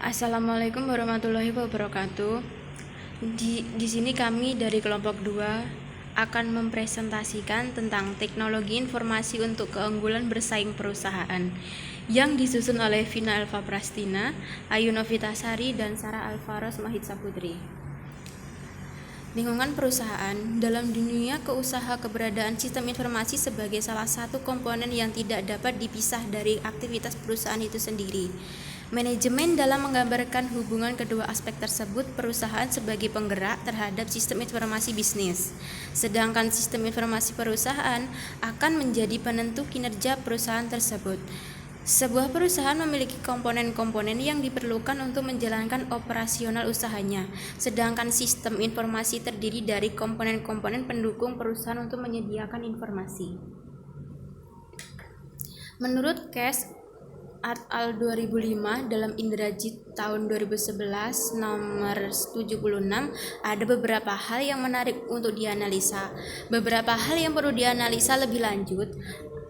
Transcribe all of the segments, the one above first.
Assalamualaikum warahmatullahi wabarakatuh. Di sini kami dari kelompok 2 akan mempresentasikan tentang teknologi informasi untuk keunggulan bersaing perusahaan yang disusun oleh Vina Elva Prastina, Ayu Novitasari, dan Sarah Alvaros Mahitsa Putri. Lingkungan perusahaan. Dalam dunia keusaha, keberadaan sistem informasi sebagai salah satu komponen yang tidak dapat dipisah dari aktivitas perusahaan itu sendiri. Manajemen dalam menggambarkan hubungan kedua aspek tersebut, perusahaan sebagai penggerak terhadap sistem informasi bisnis, sedangkan sistem informasi perusahaan akan menjadi penentu kinerja perusahaan tersebut. Sebuah perusahaan memiliki komponen-komponen yang diperlukan untuk menjalankan operasional usahanya, sedangkan sistem informasi terdiri dari komponen-komponen pendukung perusahaan untuk menyediakan informasi. Menurut Cash et al. 2005 dalam Indrajit tahun 2011 nomor 76, ada beberapa hal yang menarik untuk dianalisa. Beberapa hal yang perlu dianalisa lebih lanjut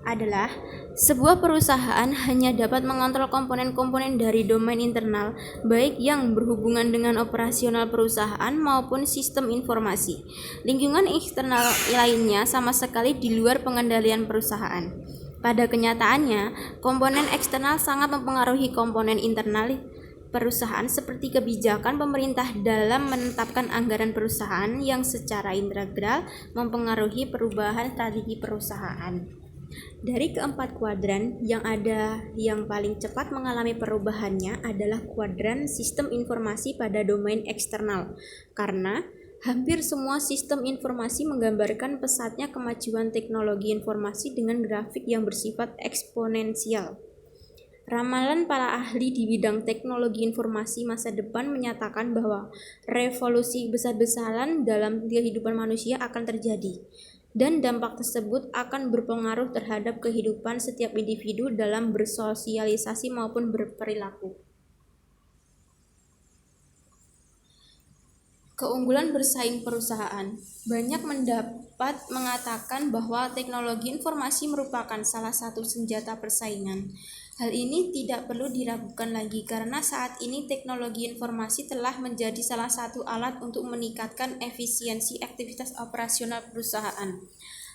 adalah sebuah perusahaan hanya dapat mengontrol komponen-komponen dari domain internal, baik yang berhubungan dengan operasional perusahaan maupun sistem informasi. Lingkungan eksternal lainnya sama sekali di luar pengendalian perusahaan. Pada kenyataannya, komponen eksternal sangat mempengaruhi komponen internal perusahaan seperti kebijakan pemerintah dalam menetapkan anggaran perusahaan yang secara integral mempengaruhi perubahan strategi perusahaan. Dari keempat kuadran yang ada, yang paling cepat mengalami perubahannya adalah kuadran sistem informasi pada domain eksternal, karena hampir semua sistem informasi menggambarkan pesatnya kemajuan teknologi informasi dengan grafik yang bersifat eksponensial. Ramalan para ahli di bidang teknologi informasi masa depan menyatakan bahwa revolusi besar-besaran dalam kehidupan manusia akan terjadi, dan dampak tersebut akan berpengaruh terhadap kehidupan setiap individu dalam bersosialisasi maupun berperilaku. Keunggulan bersaing perusahaan. Banyak mendapat mengatakan bahwa teknologi informasi merupakan salah satu senjata persaingan. Hal ini tidak perlu diragukan lagi karena saat ini teknologi informasi telah menjadi salah satu alat untuk meningkatkan efisiensi aktivitas operasional perusahaan.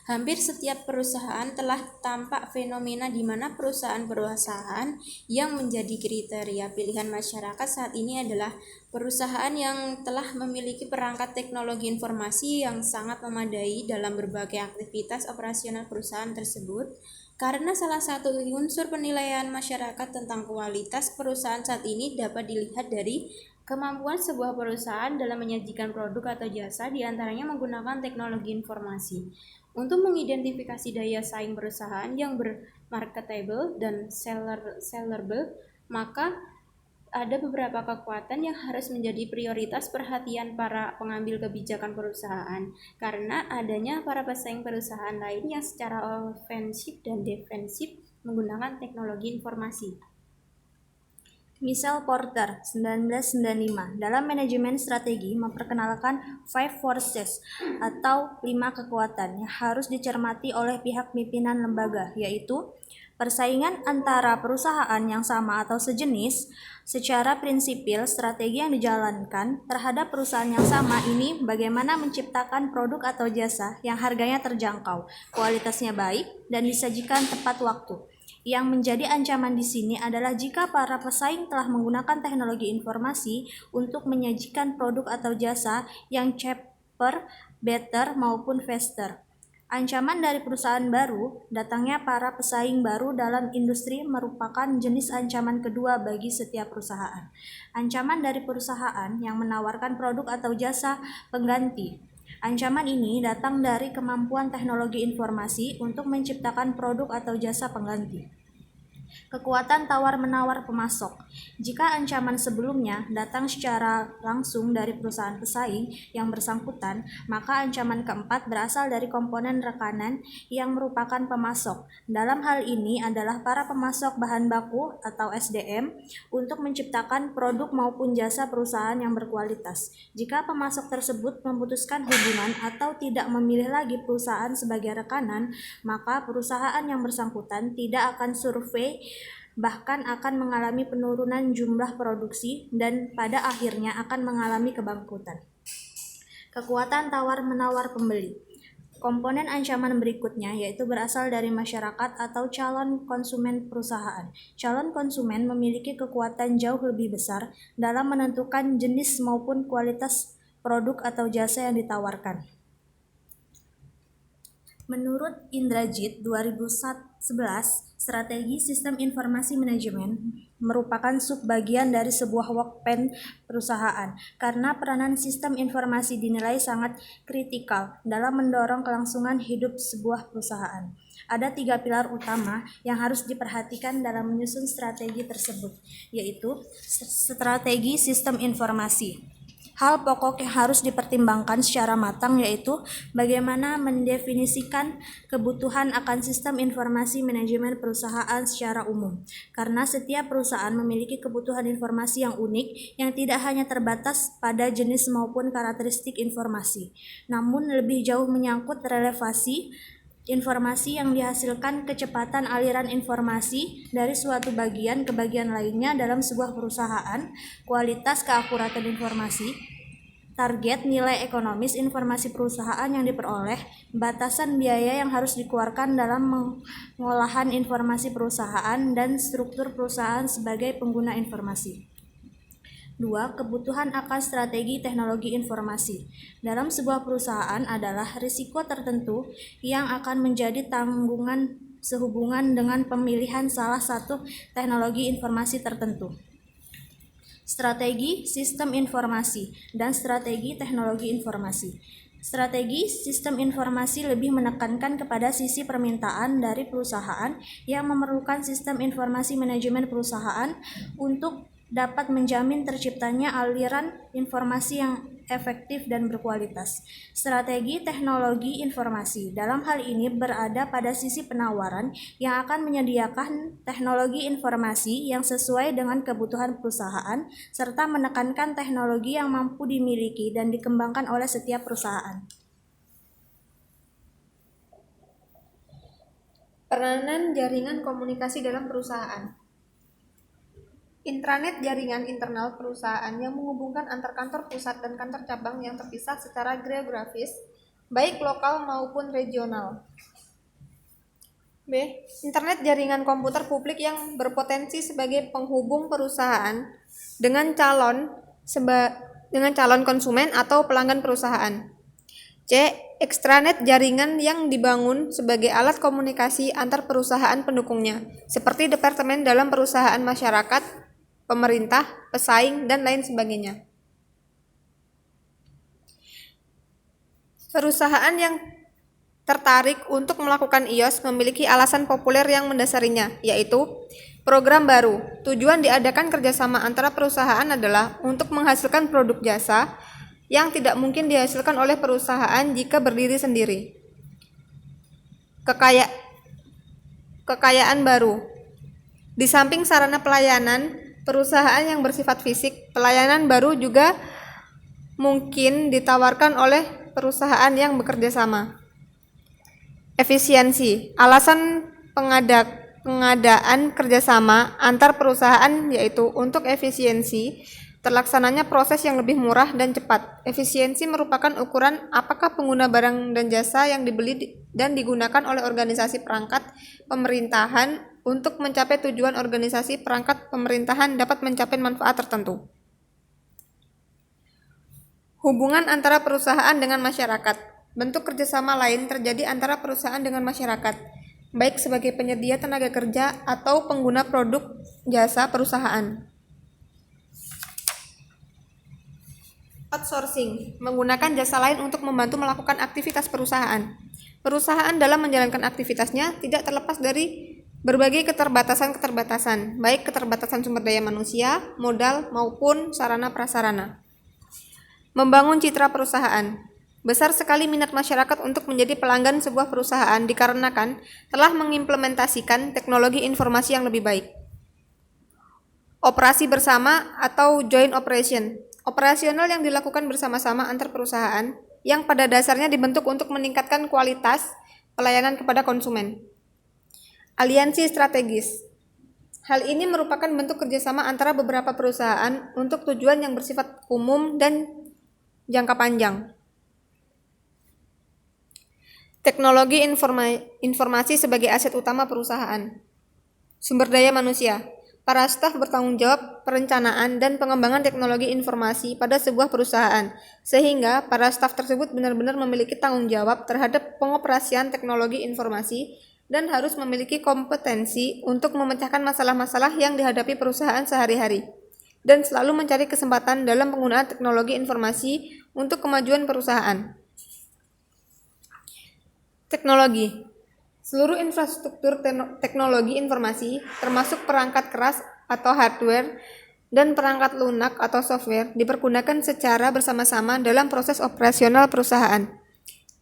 Hampir setiap perusahaan telah tampak fenomena di mana perusahaan-perusahaan yang menjadi kriteria pilihan masyarakat saat ini adalah perusahaan yang telah memiliki perangkat teknologi informasi yang sangat memadai dalam berbagai aktivitas operasional perusahaan tersebut. Karena salah satu unsur penilaian masyarakat tentang kualitas perusahaan saat ini dapat dilihat dari kemampuan sebuah perusahaan dalam menyajikan produk atau jasa, diantaranya menggunakan teknologi informasi. Untuk mengidentifikasi daya saing perusahaan yang marketable dan sellable, maka ada beberapa kekuatan yang harus menjadi prioritas perhatian para pengambil kebijakan perusahaan, karena adanya para pesaing perusahaan lain yang secara ofensif dan defensif menggunakan teknologi informasi. Michelle Porter, 1995, dalam manajemen strategi memperkenalkan 5 forces atau 5 kekuatan yang harus dicermati oleh pihak pimpinan lembaga, yaitu persaingan antara perusahaan yang sama atau sejenis. Secara prinsipil, strategi yang dijalankan terhadap perusahaan yang sama ini bagaimana menciptakan produk atau jasa yang harganya terjangkau, kualitasnya baik, dan disajikan tepat waktu. Yang menjadi ancaman di sini adalah jika para pesaing telah menggunakan teknologi informasi untuk menyajikan produk atau jasa yang cheaper, better, maupun faster. Ancaman dari perusahaan baru. Datangnya para pesaing baru dalam industri merupakan jenis ancaman kedua bagi setiap perusahaan. Ancaman dari perusahaan yang menawarkan produk atau jasa pengganti. Ancaman ini datang dari kemampuan teknologi informasi untuk menciptakan produk atau jasa pengganti. Kekuatan tawar-menawar pemasok. Jika ancaman sebelumnya datang secara langsung dari perusahaan pesaing yang bersangkutan, maka ancaman keempat berasal dari komponen rekanan yang merupakan pemasok. Dalam hal ini adalah para pemasok bahan baku atau SDM untuk menciptakan produk maupun jasa perusahaan yang berkualitas. Jika pemasok tersebut memutuskan hubungan atau tidak memilih lagi perusahaan sebagai rekanan, maka perusahaan yang bersangkutan tidak akan survei bahkan akan mengalami penurunan jumlah produksi dan pada akhirnya akan mengalami kebangkrutan. Kekuatan tawar-menawar pembeli. Komponen ancaman berikutnya yaitu berasal dari masyarakat atau calon konsumen perusahaan. Calon konsumen memiliki kekuatan jauh lebih besar dalam menentukan jenis maupun kualitas produk atau jasa yang ditawarkan. Menurut Indrajit 2011, strategi sistem informasi manajemen merupakan subbagian dari sebuah workpan perusahaan karena peranan sistem informasi dinilai sangat kritikal dalam mendorong kelangsungan hidup sebuah perusahaan. Ada 3 pilar utama yang harus diperhatikan dalam menyusun strategi tersebut, yaitu strategi sistem informasi. Hal pokok yang harus dipertimbangkan secara matang yaitu bagaimana mendefinisikan kebutuhan akan sistem informasi manajemen perusahaan secara umum. Karena setiap perusahaan memiliki kebutuhan informasi yang unik yang tidak hanya terbatas pada jenis maupun karakteristik informasi, namun lebih jauh menyangkut relevansi informasi yang dihasilkan, kecepatan aliran informasi dari suatu bagian ke bagian lainnya dalam sebuah perusahaan, kualitas keakuratan informasi, target nilai ekonomis informasi perusahaan yang diperoleh, batasan biaya yang harus dikeluarkan dalam pengolahan informasi perusahaan, dan struktur perusahaan sebagai pengguna informasi. 2. Kebutuhan akan strategi teknologi informasi. Dalam sebuah perusahaan adalah risiko tertentu yang akan menjadi tanggungan sehubungan dengan pemilihan salah satu teknologi informasi tertentu. Strategi sistem informasi dan strategi teknologi informasi. Strategi sistem informasi lebih menekankan kepada sisi permintaan dari perusahaan yang memerlukan sistem informasi manajemen perusahaan untuk dapat menjamin terciptanya aliran informasi yang efektif dan berkualitas. Strategi teknologi informasi dalam hal ini berada pada sisi penawaran yang akan menyediakan teknologi informasi yang sesuai dengan kebutuhan perusahaan serta menekankan teknologi yang mampu dimiliki dan dikembangkan oleh setiap perusahaan. Peranan jaringan komunikasi dalam perusahaan. Intranet jaringan internal perusahaan yang menghubungkan antar kantor pusat dan kantor cabang yang terpisah secara geografis, baik lokal maupun regional. B. Internet jaringan komputer publik yang berpotensi sebagai penghubung perusahaan dengan calon konsumen atau pelanggan perusahaan. C. Extranet jaringan yang dibangun sebagai alat komunikasi antar perusahaan pendukungnya, seperti departemen dalam perusahaan masyarakat, pemerintah, pesaing, dan lain sebagainya. Perusahaan yang tertarik untuk melakukan IOS memiliki alasan populer yang mendasarinya, yaitu program baru. Tujuan diadakan kerjasama antara perusahaan adalah untuk menghasilkan produk jasa yang tidak mungkin dihasilkan oleh perusahaan jika berdiri sendiri. Kekayaan baru. Di samping sarana pelayanan perusahaan yang bersifat fisik, pelayanan baru juga mungkin ditawarkan oleh perusahaan yang bekerja sama. Efisiensi. Alasan pengadaan kerjasama antar perusahaan yaitu untuk efisiensi terlaksananya proses yang lebih murah dan cepat. Efisiensi merupakan ukuran apakah pengguna barang dan jasa yang dibeli dan digunakan oleh organisasi perangkat pemerintahan untuk mencapai tujuan organisasi perangkat pemerintahan dapat mencapai manfaat tertentu. Hubungan antara perusahaan dengan masyarakat. Bentuk kerjasama lain terjadi antara perusahaan dengan masyarakat, baik sebagai penyedia tenaga kerja atau pengguna produk jasa perusahaan. Outsourcing, menggunakan jasa lain untuk membantu melakukan aktivitas perusahaan. Perusahaan dalam menjalankan aktivitasnya tidak terlepas dari berbagai keterbatasan-keterbatasan, baik keterbatasan sumber daya manusia, modal, maupun sarana prasarana. Membangun citra perusahaan. Besar sekali minat masyarakat untuk menjadi pelanggan sebuah perusahaan dikarenakan telah mengimplementasikan teknologi informasi yang lebih baik. Operasi bersama atau joint operation. Operasional yang dilakukan bersama-sama antar perusahaan yang pada dasarnya dibentuk untuk meningkatkan kualitas pelayanan kepada konsumen. Aliansi strategis. Hal ini merupakan bentuk kerjasama antara beberapa perusahaan untuk tujuan yang bersifat umum dan jangka panjang. Teknologi informasi sebagai aset utama perusahaan. Sumber daya manusia. Para staf bertanggung jawab perencanaan dan pengembangan teknologi informasi pada sebuah perusahaan, sehingga para staf tersebut benar-benar memiliki tanggung jawab terhadap pengoperasian teknologi informasi dan harus memiliki kompetensi untuk memecahkan masalah-masalah yang dihadapi perusahaan sehari-hari, dan selalu mencari kesempatan dalam penggunaan teknologi informasi untuk kemajuan perusahaan. Teknologi. Seluruh infrastruktur teknologi informasi, termasuk perangkat keras atau hardware dan perangkat lunak atau software, dipergunakan secara bersama-sama dalam proses operasional perusahaan,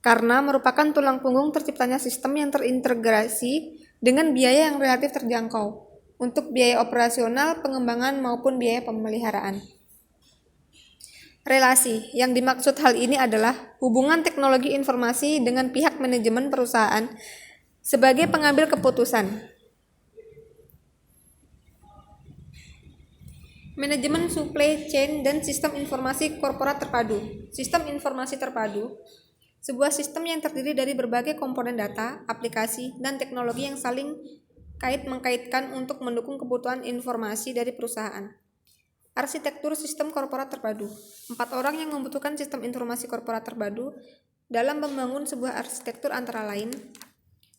karena merupakan tulang punggung terciptanya sistem yang terintegrasi dengan biaya yang relatif terjangkau untuk biaya operasional, pengembangan, maupun biaya pemeliharaan. Relasi. Yang dimaksud hal ini adalah hubungan teknologi informasi dengan pihak manajemen perusahaan sebagai pengambil keputusan. Manajemen supply chain dan sistem informasi korporat terpadu. Sistem informasi terpadu, sebuah sistem yang terdiri dari berbagai komponen data, aplikasi, dan teknologi yang saling kait-mengkaitkan untuk mendukung kebutuhan informasi dari perusahaan. Arsitektur sistem korporat terpadu. 4 orang yang membutuhkan sistem informasi korporat terpadu dalam membangun sebuah arsitektur antara lain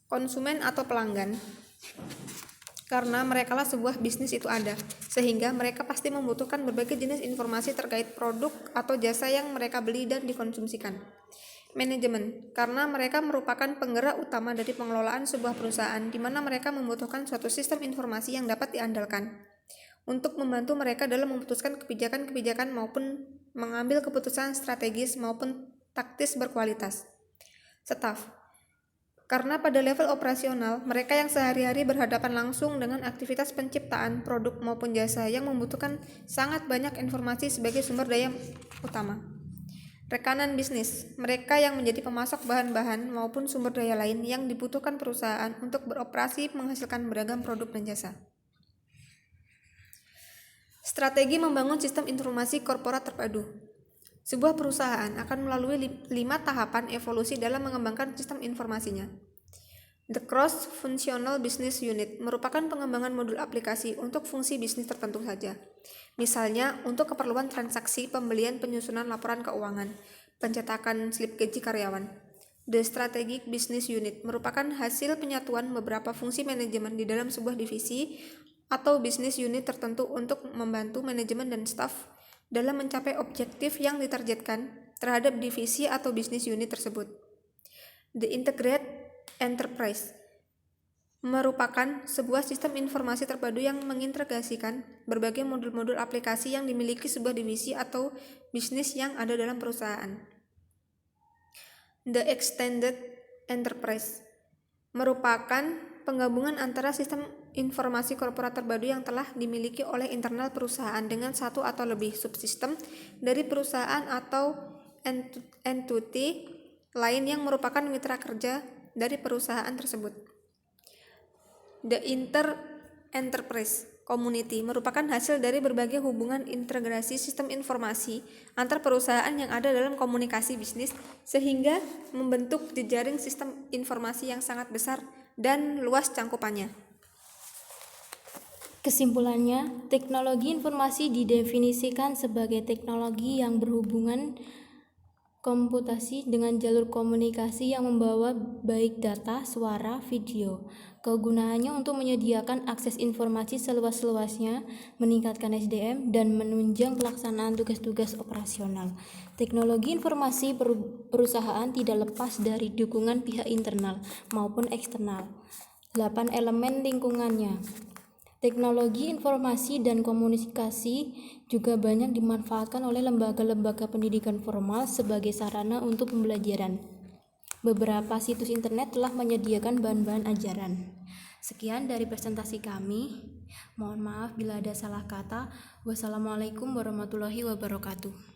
konsumen atau pelanggan, karena merekalah sebuah bisnis itu ada, sehingga mereka pasti membutuhkan berbagai jenis informasi terkait produk atau jasa yang mereka beli dan dikonsumsikan. Manajemen, karena mereka merupakan penggerak utama dari pengelolaan sebuah perusahaan, di mana mereka membutuhkan suatu sistem informasi yang dapat diandalkan untuk membantu mereka dalam memutuskan kebijakan-kebijakan maupun mengambil keputusan strategis maupun taktis berkualitas. Staf, karena pada level operasional, mereka yang sehari-hari berhadapan langsung dengan aktivitas penciptaan produk maupun jasa yang membutuhkan sangat banyak informasi sebagai sumber daya utama. Rekanan bisnis, mereka yang menjadi pemasok bahan-bahan maupun sumber daya lain yang dibutuhkan perusahaan untuk beroperasi menghasilkan beragam produk dan jasa. Strategi membangun sistem informasi korporat terpadu. Sebuah perusahaan akan melalui 5 tahapan evolusi dalam mengembangkan sistem informasinya. The Cross-Functional Business Unit merupakan pengembangan modul aplikasi untuk fungsi bisnis tertentu saja. Misalnya, untuk keperluan transaksi, pembelian, penyusunan laporan keuangan, pencetakan slip gaji karyawan. The Strategic Business Unit merupakan hasil penyatuan beberapa fungsi manajemen di dalam sebuah divisi atau bisnis unit tertentu untuk membantu manajemen dan staf dalam mencapai objektif yang ditargetkan terhadap divisi atau bisnis unit tersebut. The Integrated Enterprise merupakan sebuah sistem informasi terpadu yang mengintegrasikan berbagai modul-modul aplikasi yang dimiliki sebuah divisi atau bisnis yang ada dalam perusahaan. The Extended Enterprise merupakan penggabungan antara sistem informasi korporat terpadu yang telah dimiliki oleh internal perusahaan dengan satu atau lebih subsistem dari perusahaan atau entity lain yang merupakan mitra kerja dari perusahaan tersebut. The Inter-Enterprise Community merupakan hasil dari berbagai hubungan integrasi sistem informasi antar perusahaan yang ada dalam komunikasi bisnis sehingga membentuk jejaring sistem informasi yang sangat besar dan luas cangkupannya. Kesimpulannya, teknologi informasi didefinisikan sebagai teknologi yang berhubungan komputasi dengan jalur komunikasi yang membawa baik data, suara, video. Kegunaannya untuk menyediakan akses informasi seluas-luasnya, meningkatkan SDM, dan menunjang pelaksanaan tugas-tugas operasional. Teknologi informasi perusahaan tidak lepas dari dukungan pihak internal maupun eksternal. 8 elemen lingkungannya. Teknologi informasi dan komunikasi juga banyak dimanfaatkan oleh lembaga-lembaga pendidikan formal sebagai sarana untuk pembelajaran. Beberapa situs internet telah menyediakan bahan-bahan ajaran. Sekian dari presentasi kami. Mohon maaf bila ada salah kata. Wassalamualaikum warahmatullahi wabarakatuh.